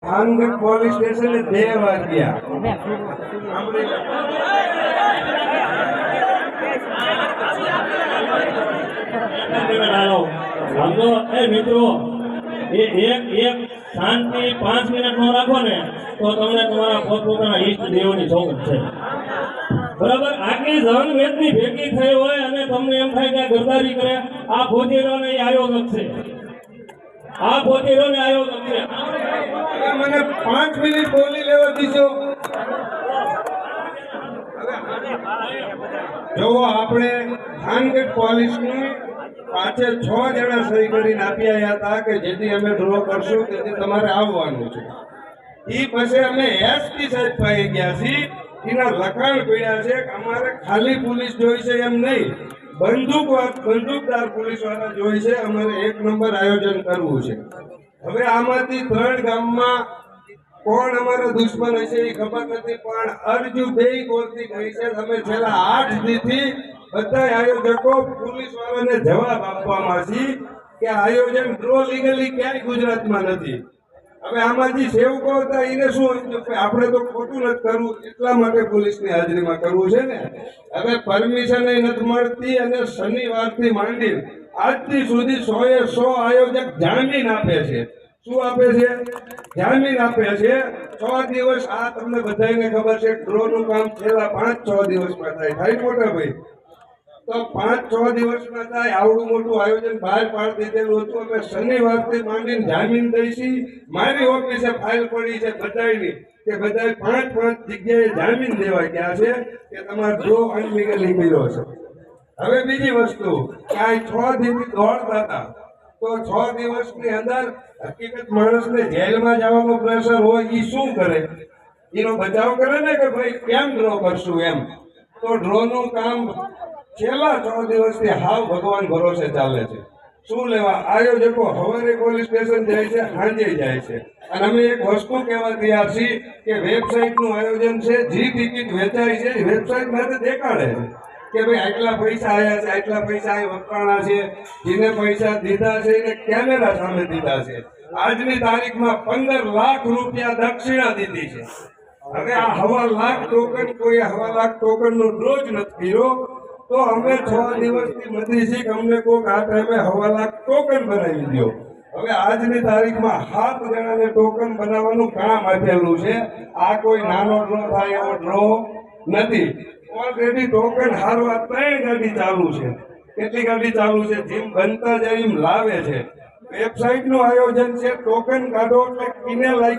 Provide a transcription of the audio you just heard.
આનંદ police સ્ટેશને 2 વાર ગયા. મિત્રો એક શાંતિ 5 મિનિટ નો રાખો ને તો તમને તમારા પોતપોતાના ઈષ્ટ દેવોની સોગંદ છે. બરાબર, આટલી જન વેદની ભેગી થઈ હોય અને તમને એમ થાય કે ગરદારી કરે, આ ફોજીરોને આયોજક છે, આ ફોજીરોને આયોજક છે. મને 5 મિનિટ બોલી લેવા દીધો. જો આપણે થાનગઢ પોલીસની પાછે 6 જણા સહી કરીને આપી આવ્યા હતા કે જેથી અમે ડ્રો કરશું તેથી તમારે આવવાનું છે. એ પછી અમે એસપી સાહેબ પાસે ગયા છીએ. એના લખાણ પડ્યા છે કે અમારે ખાલી પોલીસ જોઈ છે એમ નહીં, બંદૂકદાર પોલીસ વાળા જોઈ છે. અમારે 1 નંબર આયોજન કરવું છે. હવે આમાંથી 3 ગામમાં કોણ અમારો દુશ્મન હશે એ ખબર નથી, પણ અરજુ 2 કોલથી ગઈ છે. તમે છેલ્લા 8 દીથી બધા આયોજકો પોલીસ વાળાને જવાબ આપવામાં છે કે આયોજન ડ્રો લીગલી ક્યાંય ગુજરાતમાં નથી. હવે આમાં જે સેવકો હતા એને શું આપણે તો ખોટું નથી કરવું, એટલા માટે પોલીસની હાજરીમાં કરવું છે ને. હવે પરમિશન નથી મળતી અને શનિવારથી માંડી આજથી સુધી 100 આયોજક જામીન આપે છે. શું આપે છે? જામીન આપે છે. 6 દિવસ. આ તમને બધાને ખબર છે ડ્રોનું કામ છેલ્લા 5-6 દિવસમાં થાય મોટા ભાઈ. તો 5-6 દિવસમાં થાય. આવડું મોટું આયોજન બહાર પાડી દીધેલું હતું. અમે શનિવારથી માંડીને જામીન દઈશી. મારી ઓફિસે ફાઇલ પડી છે બધાની કે બધા 5-5 જગ્યાએ જામીન દેવા ગયા છે કે તમારો ડ્રો અનલીગલી કર્યો છે. હવે બીજી વસ્તુ કે આ 6 દિવસ દોડતા હતા તો 6 દિવસની અંદર હકીકત માણસને જેલમાં જવાનો પ્રેશર હોય એ શું કરે? એનો બચાવ કરે ને કે ભાઈ કેમ ડ્રો કરશું એમ. તો ડ્રોનું કામ છેલ્લા 6 દિવસથી હાવ ભગવાન ભરોસે ચાલે છે. શું લેવા આયોજકો સવારે પોલીસ સ્ટેશન જાય છે, સાંજે જાય છે. અને અમે એક વસ્તુ કહેવા તૈયાર છીએ કે વેબસાઇટનું આયોજન છે, જે ટિકિટ વેચાય છે વેબસાઇટ માટે દેખાડે છે કે ભાઈ આટલા પૈસા આવ્યા છે, આટલા પૈસા અહીં વપરાણા છે, જેને પૈસા દીધા છે એને કેમેરા સામે દીધા છે. આજની તારીખમાં 15 લાખ રૂપિયા દક્ષિણા દીધી છે. હવે આ 1.5 લાખ ટોકન, કોઈ 1.5 લાખ ટોકનનો ડ્રો જ નથી કર્યો તો અમે 6 દિવસથી મથી છીએ કે અમને કોઈક આ ટાઈમે 1.5 લાખ ટોકન બનાવી દો. હવે આજની તારીખમાં 7 જણાને ટોકન બનાવવાનું કામ આપેલું છે. આ કોઈ નાનો ડ્રો થાય એવો ડ્રો નથી. ઓલરેડી ટોકન હારવા 3 ગાડી ચાલુ છે. કેટલી ગાડી ચાલુ છે? જેમ બનતા જાય એમ લાવે છે. વેબસાઇટનું આયોજન છે, ટોકન કાઢો એટલે કિને લાઈક